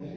إن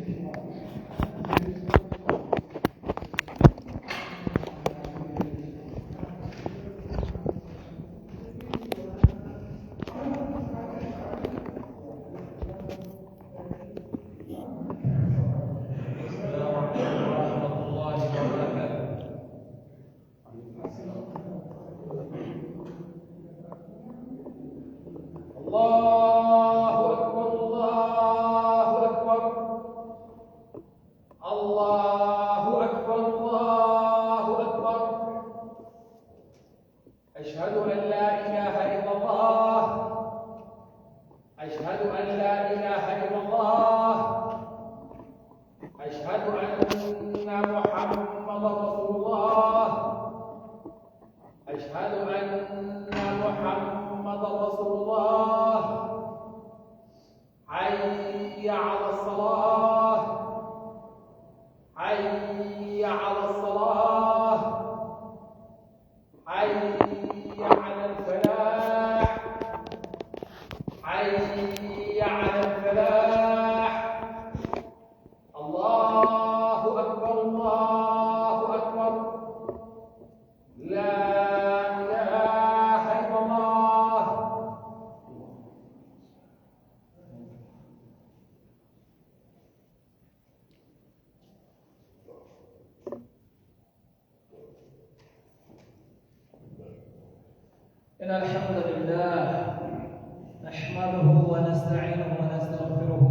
الحمد لله نحمده ونستعينه ونستغفره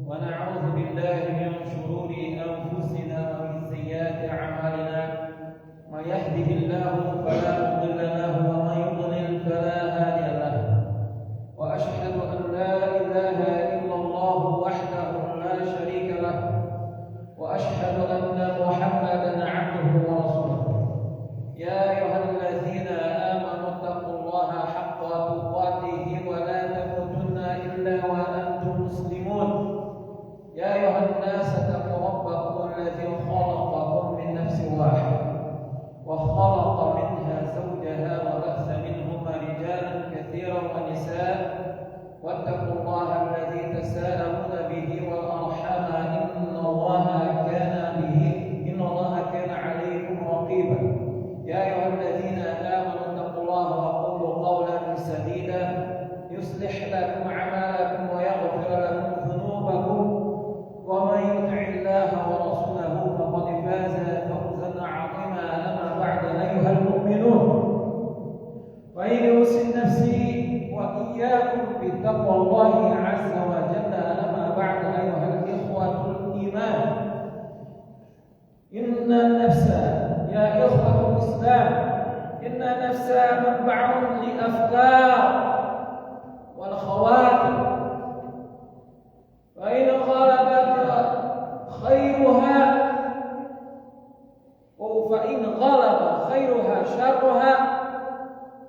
ونعوذ بالله من شرور أنفسنا ومن سيئات أعمالنا. من يهده الله فلا مضل له ومن يضلل فلا هادي له. وأشهد أن لا إله إلا الله وحده لا شريك له، وأشهد أن محمدا عبده ورسوله. يا أيها الذين آمنوا اتقوا الله حق تقاته ولا تموتن إلا وأنتم مسلمون. يا أيها الناس اتقوا ربكم الذي خلقكم من نفس واحدة وخلق منها زوجها وبث منهما رجالا كثيرا ونساء، واتقوا الله الذي تساءلون به والأرحام إن الله كان عليكم رقيبا. يا أيها الذين آمنوا اتقوا الله وقولوا قولا سديدا يصلح لكم أعمالكم ويغفر لكم ذنوبكم، ومن يطع الله ورسوله فقد فاز فوزا عظيما. أما بعد أيها المؤمنون، وإن أوصي نفسي وإياكم بتقوى الله عز وجل. أما بعد أيها الإخوة الإيمان، إن النفس يا إخوة الإسلام إن النفس منبع لأفكار والخواطر، فإن غلبت خيرها شرها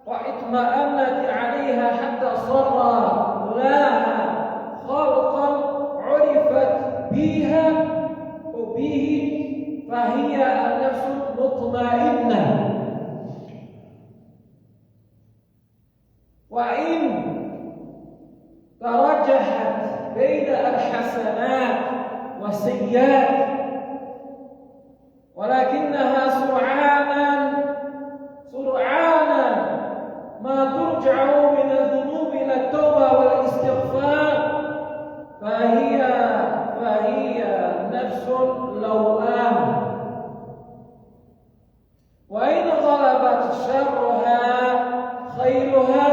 واطمأنت عليها حتى صار لها خلقا عرفت بها وبه، فهي النفس المطمئنة. وإن ترجحت بين الحسنات والسيئات، ولكنها سرعانا ما ترجع من الذنوب إلى التوبة والاستغفار، فهي نفس لوامة. وإن غلبت خيرها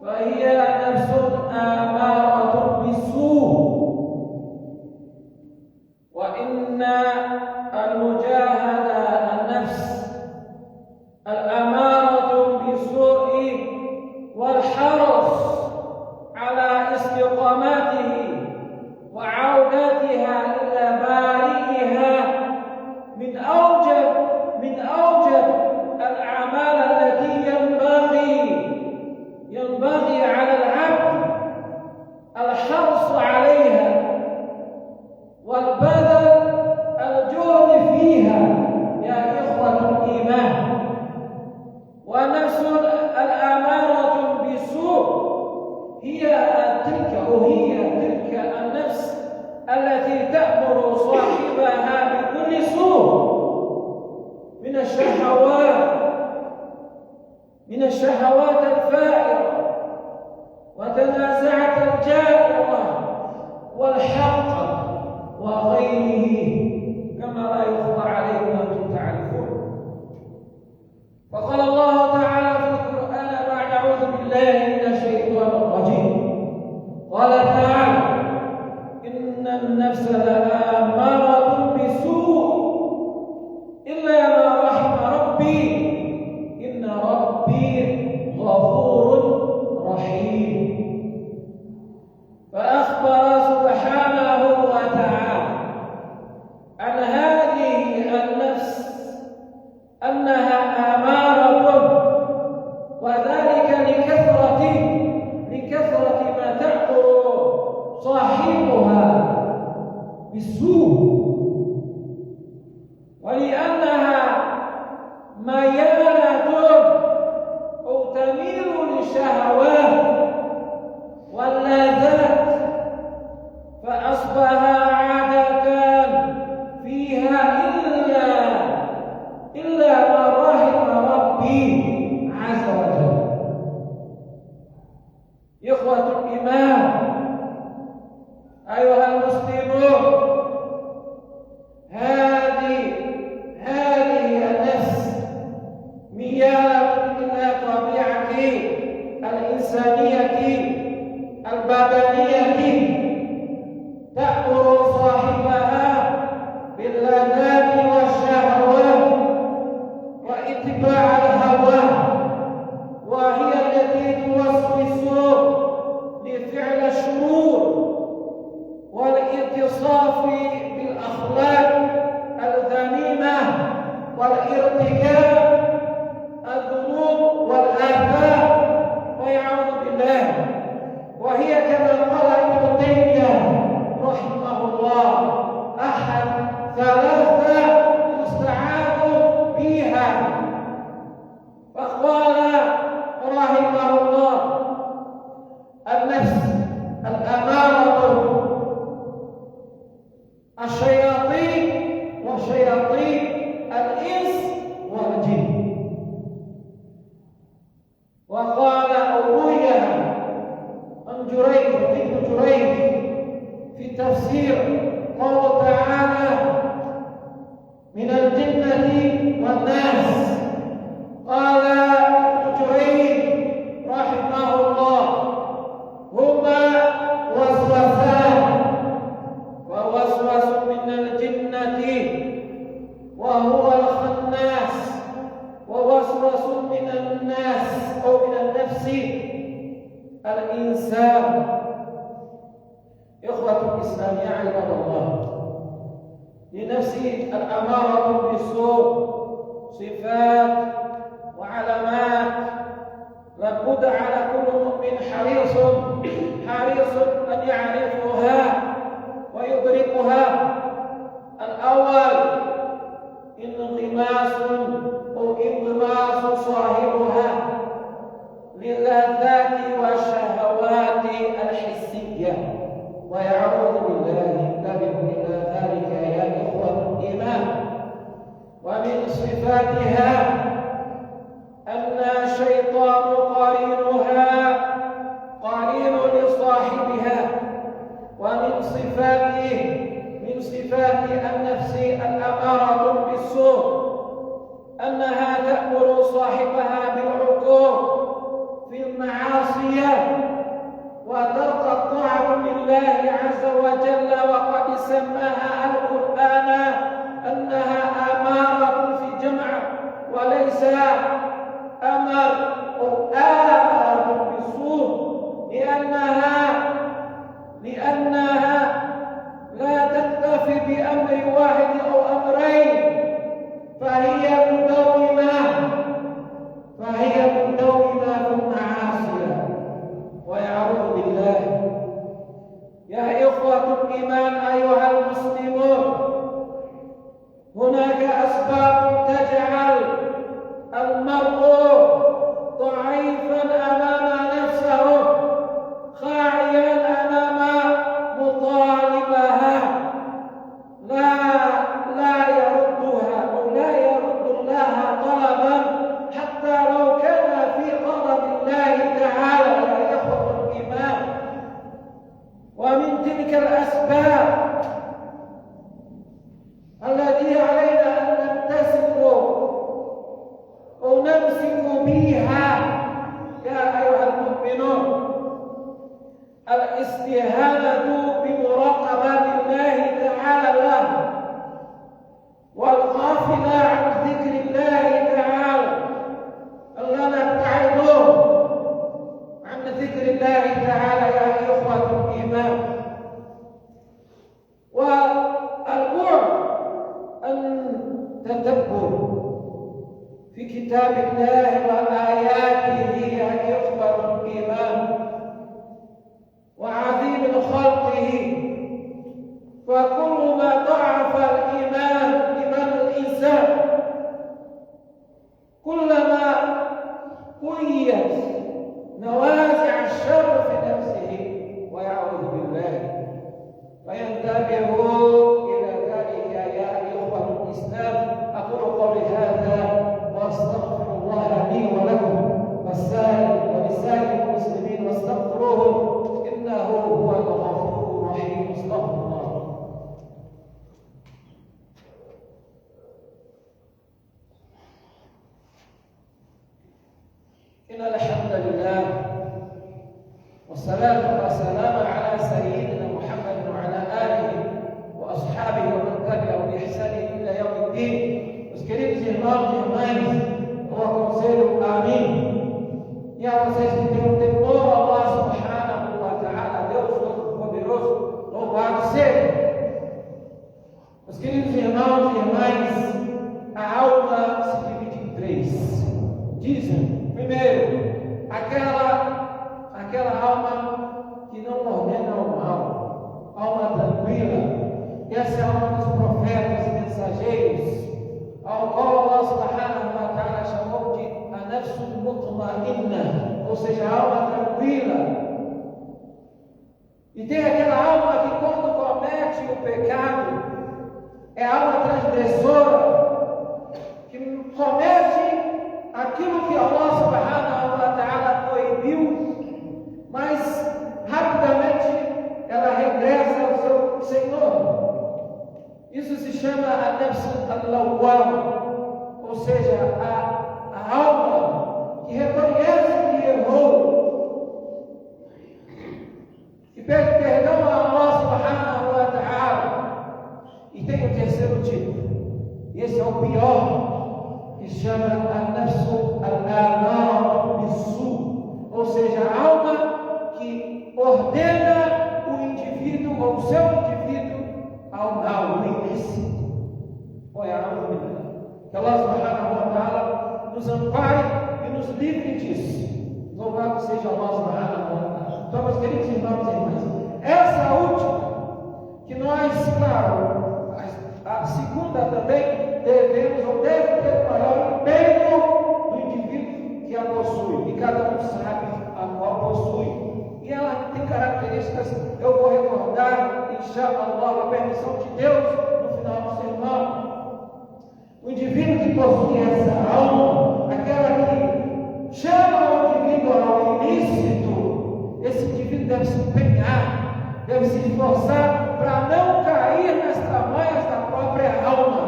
فهي نفس آمارة بالسوء. وإن المجاهدة النفس الأمارة بالسوء والحرص على استقامته وعودتها إلى بارئها التي تأمر صاحبها بكل سوء من الشهوات الفائرة وتنازعة الجائرة والحق وغيره، كما لا يخفى عليكم أنتم تعرفون. فقال الله تعالى في القرآن بعد أعوذ بالله من الشيطان الرجيم، قال تعالى: إن النفس لآمارة بسوء إلا ما رحم ربي إن ربي غفور رحيم. فأخبر سبحانه وتعالى عن هذه النفس أنها آمارة، وذلك لكثرة ما تأمر صاحبها بالسوء، ولأنها ميالة أو تميل للشهوات واللذات، فأصبح عادة فيها إلا ما رحم ربي عز وجل. إخوة الإيمان، أيها المسلمون، هذه النفس ميال إلى طبيعة الإنسانية البدنية، تأمر صاحبها باللذات والشهوات واتباع الهوى، وهي التي توسوس لفعل الشرور والاتصاف بالأخلاق الذميمة والارتكاب الذنوب والآثام ويعوذ بالله. وهي كما قال ابن تيمية رحمه الله أحد ثلاثة يستعاذ بها. فقال رحمه الله: النفس الأمارة الشياطين وشياطين الإنس والجن. وقال أبويا ابن جريج في التفسير قال تعالى: من الجنة والناس. قال ابن جريج رحمه الله: هما وسوسان، ووسوس من الجنة وهو الخناس، ووسوس من الناس أو من النفس الإنسان. إخوة الإسلام يا عباد الله، لنفس الأمارة بالسوء صفات وعلامات لابد على كل مؤمن حريص أن يعرفها ويدركها. الأول انغماس صاحبها للذات والشهوات الحسية، ويعوذ بالله انتبهوا إلى ذلك يا إخوة الإيمان. ومن صفاتها أن الشيطان قرين لصاحبها. ومن صفات النفس الأمارة بالسوء أنها تأمر صاحبها بالعقوق في المعاصي وترك الطاعة لله عز وجل، وقد سماها القرآن أنها أمارة في جمع وليس أمر أو آمرة بالسوء، لأنها لا تكتفي بأمر واحد أو أمرين، فهي مدومة في المعاصي ويعوذ بالله. يا إخوة الإيمان أيها المسلمون، هناك أسباب تجعل المرء ضعيفا أمام نفسه، خاعيا أمام مطالبها. الأشياء التي علينا أن نمتسك أو نمسك بها يا أيها المؤمنون. الاستهانة بمراقبة الله تعالى والغافلة عن ذكر الله تعالى، ألا نبتعد عن ذكر الله تعالى يا إخوة الإيمان. والبعد عن تدبر في كتاب الله وآياته يا إخوة الإيمان وعظيم خلقه. فكل ما ضعف إيمان الإنسان كلما قويت نوازع الشر في نفسه ويعوذ بالله. فينتبهوا إلى ذلك يا إخوة الإسلام. أقول قولي هذا وأستغفر الله لي ولكم ولسائر المسلمين واستغفروه إنه هو الغفور الرحيم. استغفر الله. إن الحمد لله والصلاة والسلام على سيدنا محمد وعلى آله وأصحابه ومن تبعهم بإحسان إلى يوم الدين. Os queridos irmãos e irmãs, com o aconselho amém. E a vocês que têm um temor ao Allah subhanahu wa ta'ala, Deus Todo-Poderoso, louvado seja. Os queridos irmãos e irmãs, a alma se divide em três. Dizem, primeiro, aquela alma que não ordena ao mal, alma tranquila. Essa é a alma dos profetas e mensageiros, ao qual Allah subhanahu wa ta'ala chamou de an-nafs mutma'inna, ou seja, a alma tranquila. E tem aquela alma que quando comete o pecado, é a alma transgressora, que comete aquilo que Allah subhanahu wa ta'ala proibiu, mas rapidamente ela regressa ao seu Senhor. Isso se chama an-nafs al-lawwama, ou seja, a alma que reconhece que errou e pede perdão a Allah subhanahu wa ta'ala. E tem o terceiro tipo, e esse é o pior, que se chama an-nafs al-amara bis-su, ou seja, a alma que ordena o indivíduo ou o seu indivíduo ao mal, o ilícito. Olha a alma humana. Que Allah subhanahu wa ta'ala nos ampare e nos livre disso. Louvado seja Allah subhanahu wa ta'ala. Então, meus queridos irmãos e irmãs, essa última, que nós, claro, a segunda também, devemos ou deve ter o maior empenho do indivíduo que a possui. E cada um sabe a qual possui. E ela tem características, eu vou recordar, inshallah, a permissão de Deus, no final do sermão. O indivíduo que possui essa alma, aquela que chama o indivíduo ao ilícito, esse indivíduo deve se empenhar, deve se esforçar para não cair nas tramanhas da própria alma,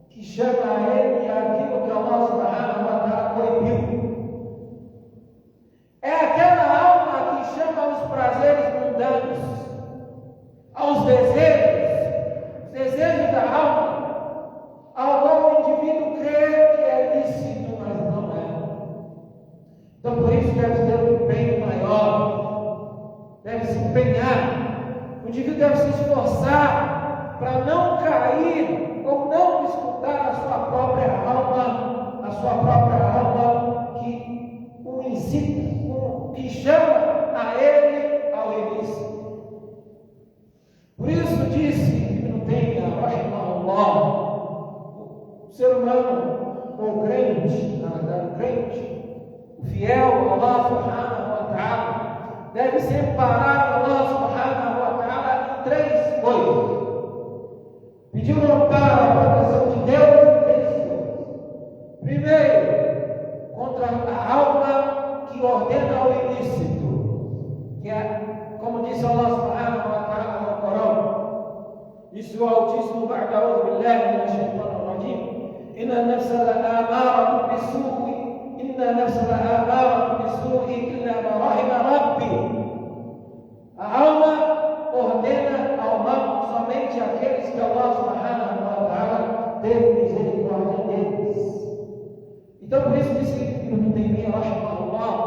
que chama a ele aquilo que Allah subhanahu wa ta'ala proibiu. É aquela alma que chama aos prazeres mundanos, aos desejos da alma, ao qual o indivíduo crê que é lícito, mas não é. Então, por isso, deve ter um empenho maior, deve se empenhar, o indivíduo deve se esforçar para não cair ou não escutar a sua própria alma que o incita, que chama a ele ao ilícito. Por isso disse Ibn Taymiyya, rahimahullah, o ser humano, o crente, na verdade o crente, o fiel a Allah subhanahu wa ta'ala, deve ser parado a Allah subhanahu wa ta'ala em três coisas. Pediu um amparo, a proteção de Deus em três coisas. Primeiro, contra a alma que ordena o ilícito, que é, como disse Allah subhanahu wa ta'ala Disse o Altíssimo: "Ba'da a'udhu billahi minash shaitanir rajim. Inna an-nafsa la'amaratun bis-su'i, inna an-nafsa la'amaratun bis-su'i illa ma rahima rabbi." A alma ordena ao mal somente aqueles que Allah subhanahu wa ta'ala teve misericórdia deles. Então, por isso disse Ibn Taymiyyah rahimahullah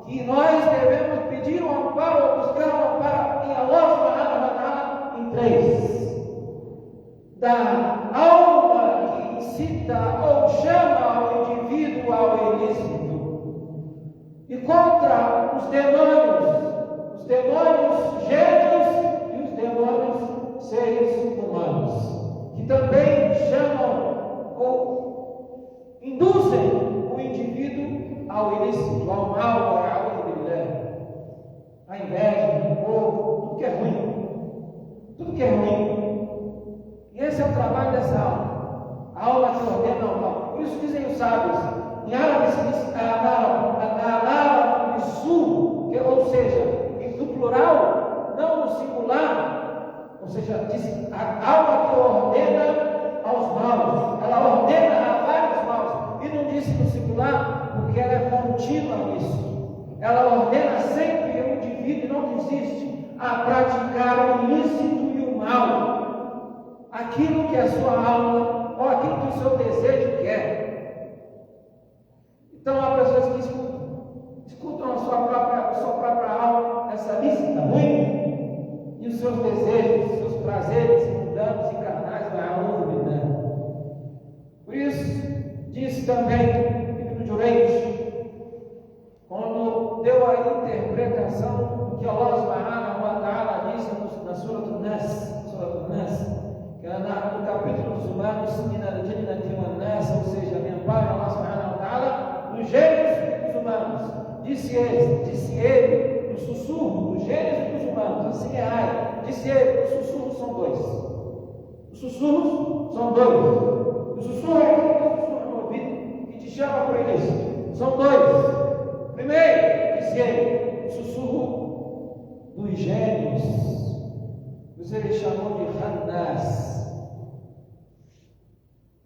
que nós devemos pedir um amparo ou buscar um amparo em Allah subhanahu wa ta'ala em três: da alma que incita ou chama ao indivíduo ao ilícito, e contra os demônios gênios e os demônios seres humanos, que também chamam ou induzem o indivíduo ao ilícito, ao mal, a inveja, o povo, tudo que é ruim. E esse é o trabalho dessa alma, a alma que ordena ao mal. Por isso dizem os sábios, em árabe se diz amara sul, ou seja, no plural, não no singular, ou seja, diz a alma que ordena aos maus, ela ordena a vários maus, e não disse no singular, porque ela é contínua nisso. Ela ordena sempre o indivíduo, não desiste, a praticar o ilícito e o mal, aquilo que a sua alma, ou aquilo que o seu desejo quer. Então há pessoas que escutam a sua própria alma, essa lícita ruim, e os seus desejos, seus prazeres mundanos e carnais, por isso, disse também Ibn Jurayj, quando deu a interpretação do que Allah subhanahu wa ta'ala disse na Surah An-Nas, que é no capítulo dos humanos, ou seja, me amparo Allah subhanahu wa ta'ala dos gênios e dos humanos. Disse ele, no sussurro dos gênios e dos humanos, assim é a área. Disse ele, os sussurros são dois. O sussurro é aquele sussurro no ouvido que te chama por isso. São dois. Primeiro, disse ele, o sussurro dos gênios, pois ele chamou de Hannas.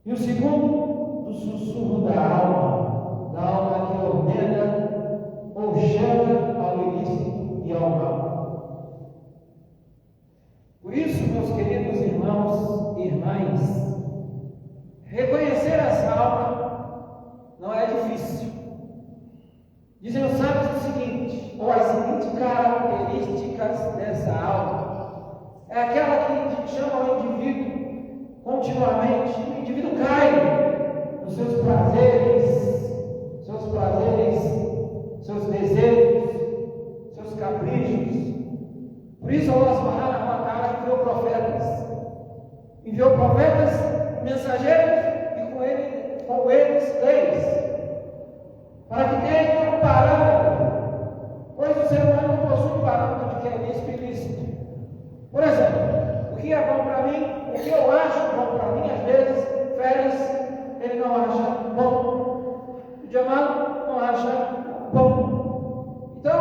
E o segundo, do sussurro da alma que ordena ou chama ao ilícito e ao mal. Por isso, meus queridos irmãos e irmãs, reconhecer essa alma não é difícil. Dizem os sábios o seguinte, ou as seguintes características dessa alma: é aquela que chama o indivíduo continuamente, o indivíduo cai nos seus prazeres, seus desejos, seus caprichos. Por isso Allah subhanahu wa ta'ala enviou profetas, mensageiros, e com eles leis, para que tenham um parâmetro, pois o ser humano não possui parâmetro de que é lícito e ilícito. Por exemplo, o que é bom para mim, o que eu acho bom para mim, às vezes, Félix, ele não acha bom, o Jamal não acha bom. Então,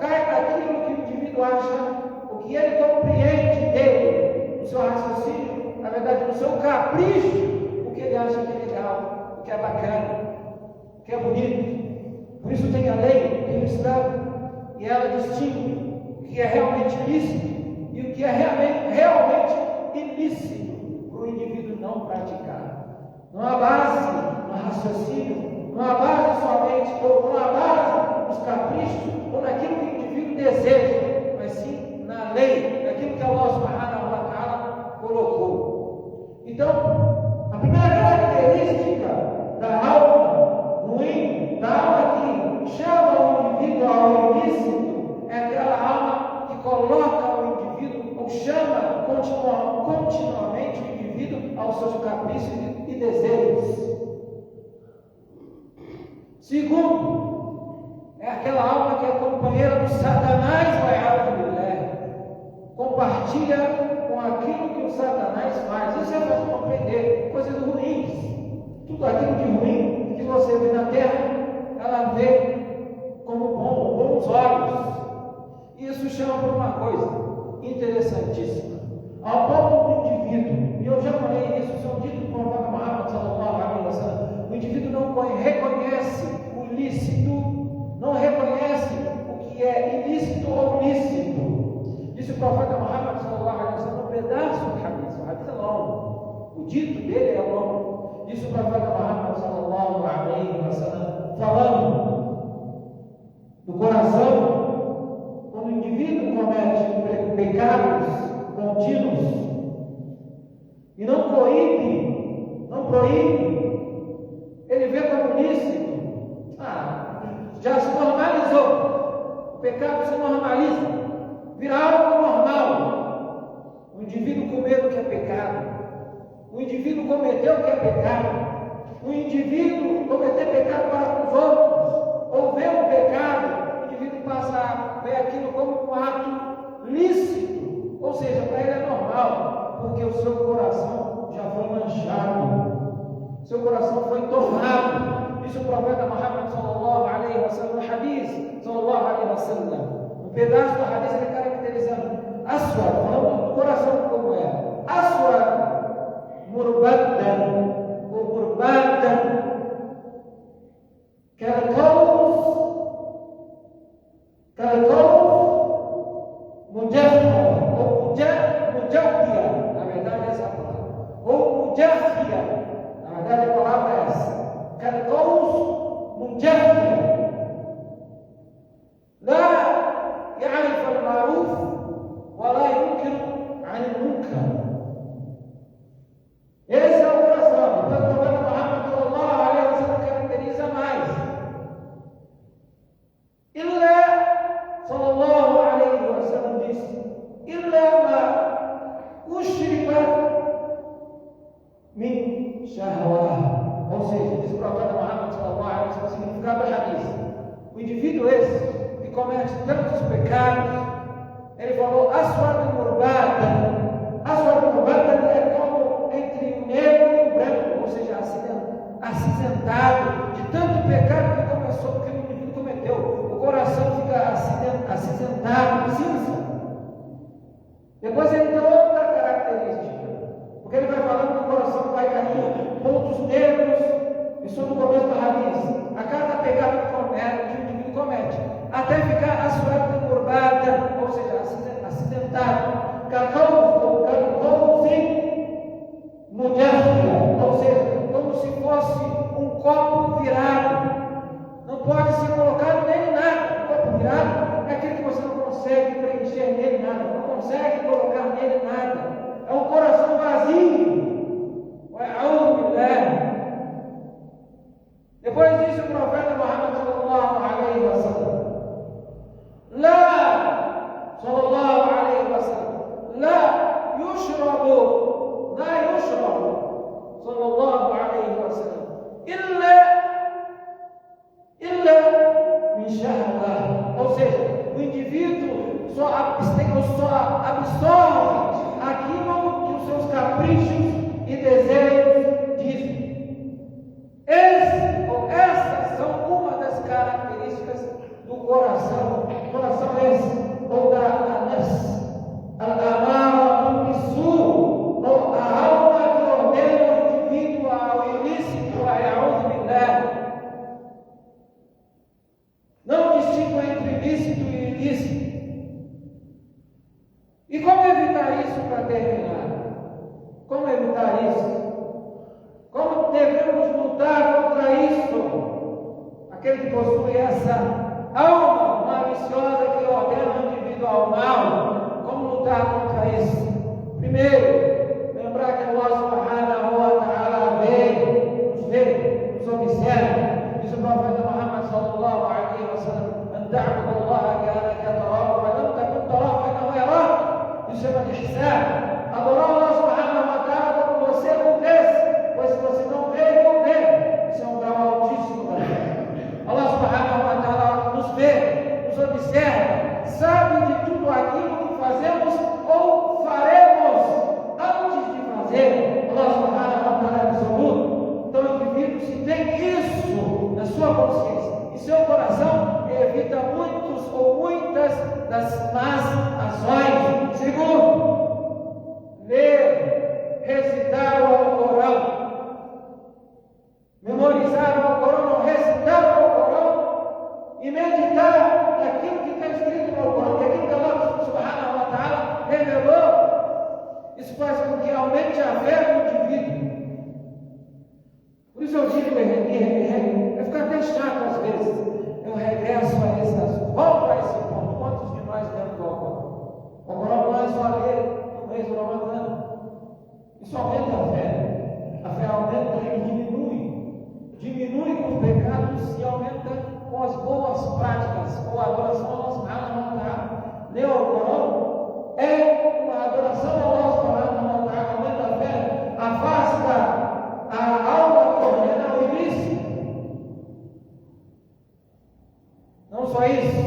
cai naquilo que o indivíduo acha, o que ele compreende dele, no seu raciocínio, na verdade, no seu capricho, o que ele acha que é legal, o que é bacana, o que é bonito. Por isso tem a lei, tem o Islã, e ela distingue o que é realmente lícito e o que é realmente ilícito para o indivíduo não praticar. Não há base no raciocínio, não há base somente, ou não há base nos caprichos, ou naquilo que o indivíduo deseja, mas sim na lei, naquilo que Allah subhanahu wa ta'ala colocou. Então, a primeira característica da alma ruim, da alma que chama o indivíduo ao ilícito, é aquela alma que coloca o indivíduo, ou chama continuamente o indivíduo aos seus caprichos e desejos. Segundo, é aquela alma que é companheira do Satanás, compartilha com aquilo que o Satanás faz. Isso é para compreender coisas ruins. Tudo aquilo de ruim que você vê na terra, ela vê como bons olhos. E isso chama por uma coisa interessantíssima. Ao ponto do indivíduo dito dele é bom. Disse o profeta Muhammad sallallahu alaihi wasallam, falando do coração, quando o indivíduo comete pecados contínuos e não proíbe, ele vê como lícito. Já se normalizou, o pecado se normaliza, vira algo normal. O indivíduo comer o que é pecado, o indivíduo cometer o que é pecado, o indivíduo cometer pecado para com os outros, ou ver um pecado, o indivíduo passa a ver aquilo como um ato lícito, ou seja, para ele é normal, porque o seu coração já foi manchado, seu coração foi tornado. Disse o profeta Muhammad sallallahu alaihi wasallam, no hadith sallallahu alaihi wasallam, um pedaço do hadith ele caracterizando Aswad, falando do coração como é. Aswad murbadan ou murbadan kalqaus mujahhar ou mujahhia, na verdade é essa palavra, ou mujahhia, na verdade a palavra é essa. كالقوس منجفيا لا يعرف المعروف ولا ينكر عن المنكر. Esse é o coração. Então, o profeta Muhammad sallallahu alaihi wasallam caracteriza mais. Illa sallallahu alaihi wasallam disse: Illa ma ushriba min shahwah. Ou seja, diz o profeta Muhammad sallallahu alaihi wasallam, o significado do hadith: o indivíduo esse que comete tantos pecados, ele falou aswad murbada. Aswad murbada é como entre o negro e o branco, ou seja, acinzentado de tanto pecado que o indivíduo cometeu. O coração fica acinzentado, cinza. Depois ele dá outra característica, porque ele vai falando que o coração vai caindo pontos negros. Isso no começo do hadith. A cada pecado que o indivíduo comete, até ficar assuado curvada, ou seja, acidentado, ou seja, como se fosse um copo virado. Não pode ser colocado nele nada. O copo virado é aquele que você não consegue preencher nele nada, não consegue colocar nele nada. É um coração vazio. Depois disse o profeta Muhammad sallallahu alaihi wasallam, sallallahu alaihi wasallam, la yushrabu, sallallahu alaihi wasallam, illa min shahwah. Ou seja, o indivíduo só absorve aquilo que os seus caprichos e desejos dizem. Essas são uma das características do coração. Coração esse, ou da nafs, al-amara bil-su, ou a alma que ordena o indivíduo ao ilícito, a'udhu billah. Não distingue entre ilícito e ilícito. E como evitar isso para terminar? Como evitar isso? Como devemos lutar contra isso? Aquele que possui essa alma maliciosa que ordena o indivíduo ao mal. Como lutar contra isso? Primeiro, lembrar que Allah subhanahu wa ta'ala vê, nos observa. Diz o profeta Muhammad sallallahu alaihi wasallam: "An ta'budu Allah ka'annaka tarahu, wa lam takun tarahu fa innahu yarak." Isso chama de ihsan. Adorar Allah subhanahu wa ta'ala como você o vê. Pois se você não vê, ele não vê. Isso é um grau altíssimo da fé. Allah subhanahu wa ta'ala nos vê, nos observa, sabe de tudo aquilo que fazemos ou faremos antes de fazer. Allah subhanahu wa ta'ala é absoluto. Então o indivíduo, se tem isso na sua consciência, em seu coração, evita muitos ou muitas das más ações. Segundo, ler, recitar o Alcorão. Memorizar o Alcorão, recitar o Alcorão e meditar naquilo que está escrito no Alcorão, que aquilo que Allah subhanahu wa ta'ala revelou. Isso faz com que aumente a fé do indivíduo. isso eu digo vai ficar até chato às vezes. Eu regresso a esse assunto, volto a esse ponto. Quantos de nós temos o Alcorão? O Alcorão não é só ler no mês do Ramadã. Isso aumenta a fé. A fé aumenta e diminui. Diminui com os pecados e aumenta com as boas práticas, com a adoração ao nosso Subhanahu. Ler o Alcorão é uma adoração ao nosso Subhanahu, aumenta a fé, afasta a alma que ordena o ilícito. Não só isso,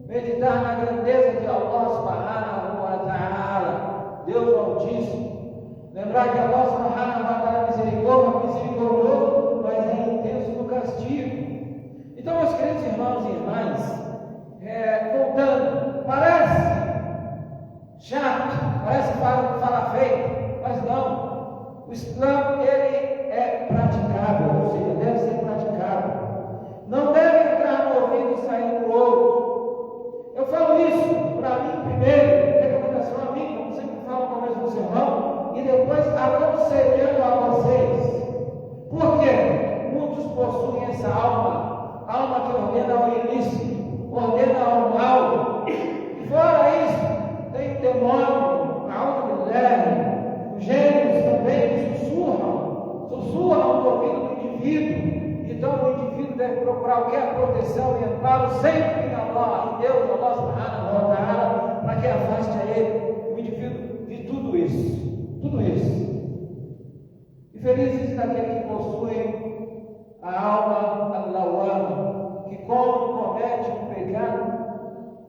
meditar na grandeza de Allah Subhanahu wa Ta'ala, Deus Altíssimo. Lembrar que Allah Subhanahu wa Ta'ala é misericordioso, mas é intenso no castigo. Então, meus queridos irmãos e irmãs, voltando, parece chato, parece falar feio, mas não. O Islã, ele é praticável, ou seja, deve ser praticado. Não deve entrar no ouvido e sair no outro. Eu falo isso para mim primeiro, recomendação a mim, como sempre falo no começo do sermão, e depois aconselhando a vocês. Por quê? Muitos possuem essa alma que ordena ao ilícito, ordena ao mal. E fora isso, tem demônio, os gênios também que sussurram no ouvido do indivíduo. Então o indivíduo deve procurar o que é a proteção e amparo sempre em Allah, em Deus, Allah Subhanahu wa Ta'ala, para que afaste a ele, o indivíduo, de tudo isso. Tudo isso. E felizes daqueles que possuem a alma al-lawama, que quando comete um pecado,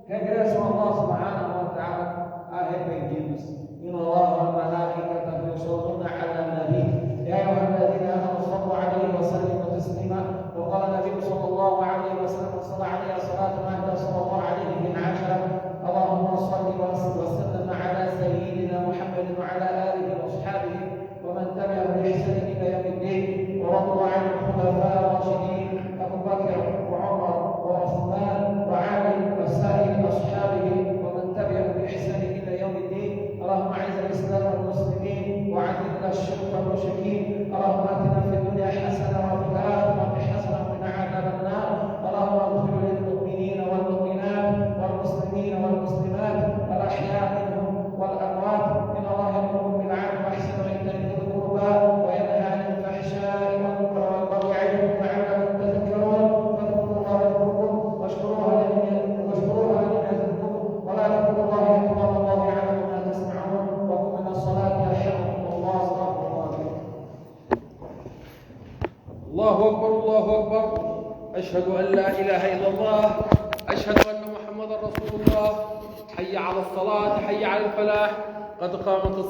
regressam a Allah Subhanahu wa Ta'ala arrependidos. إن الله وملائكته يصلون على النبي يا أيها الذين آمنوا صلوا عليه وسلموا تسليما وقال النبي صلى الله عليه وسلم صلى عليه صلاة واحدة صلى الله عليه من عشرة اللهم صل وسلم على سيدنا محمد وعلى آله وأصحابه ومن تبعهم بإحسان إلى يوم الدين ورضوا عن الخلفاء الراشدين أبو بكر وعمر وعثمان وعلي وسائر أصحابه ومن تبعهم بإحسان إلى يوم الدين. اللهم اعز الاسلام والمسلمين واعذل الشرك والمشركين. اللهم اتنا في الدنيا حسنه وفي الاخره حسنه وقنا عذاب النار. اللهم اغفر للمؤمنين والمؤمنات والمسلمين والمسلمات الاحياء منهم والاموات. ان الله يامركم بالعدل والاحسان وايتاء ذي القربى وينهى عن الفحشاء والمنكر والبغي يعظكم لعلكم تذكرون. فاذكروا الله يذكركم واشكروه على نعمتكم ولا تذكروا الله اكبر الله يعلم ما تسمعون. وقم من الصلاه يرحمكم الله. استغفر الله لكم. الله أكبر الله أكبر. أشهد أن لا إله إلا الله. أشهد أن محمدا رسول الله. حي على الصلاة حي على الفلاح. قد قامت الصلاة.